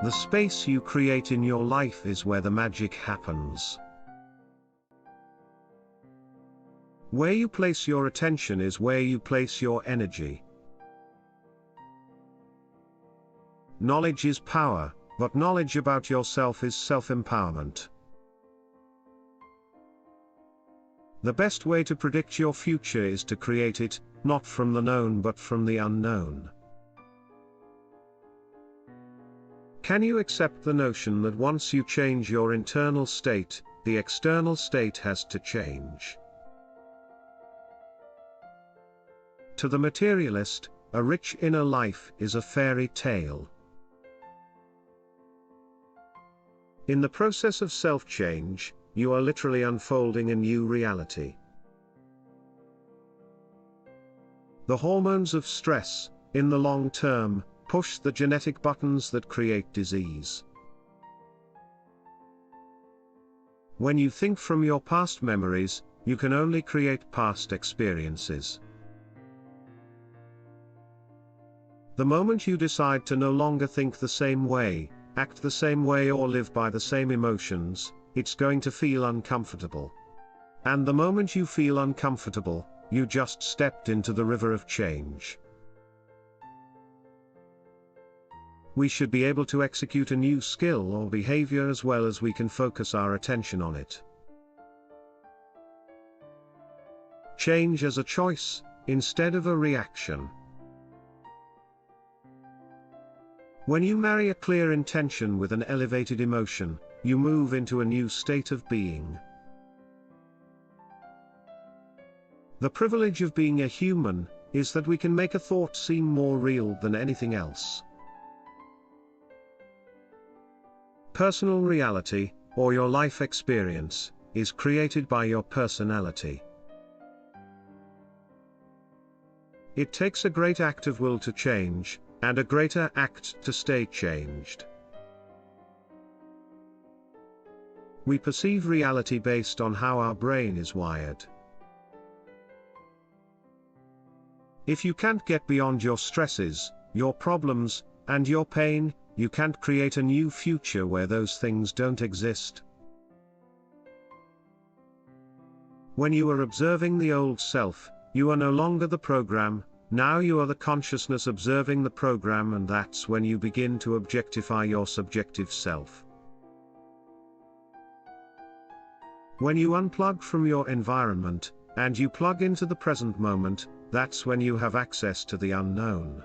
The space you create in your life is where the magic happens. Where you place your attention is where you place your energy. Knowledge is power, but knowledge about yourself is self-empowerment. The best way to predict your future is to create it, not from the known but from the unknown. Can you accept the notion that once you change your internal state, the external state has to change? To the materialist, a rich inner life is a fairy tale. In the process of self-change, you are literally unfolding a new reality. The hormones of stress, in the long term, push the genetic buttons that create disease. When you think from your past memories, you can only create past experiences. The moment you decide to no longer think the same way, act the same way or live by the same emotions, it's going to feel uncomfortable. And the moment you feel uncomfortable, you just stepped into the river of change. We should be able to execute a new skill or behavior as well as we can focus our attention on it. Change as a choice, instead of a reaction. When you marry a clear intention with an elevated emotion, you move into a new state of being. The privilege of being a human is that we can make a thought seem more real than anything else. Personal reality, or your life experience, is created by your personality. It takes a great act of will to change, and a greater act to stay changed. We perceive reality based on how our brain is wired. If you can't get beyond your stresses, your problems, and your pain, you can't create a new future where those things don't exist. When you are observing the old self, you are no longer the program, now you are the consciousness observing the program, and that's when you begin to objectify your subjective self. When you unplug from your environment, and you plug into the present moment, that's when you have access to the unknown.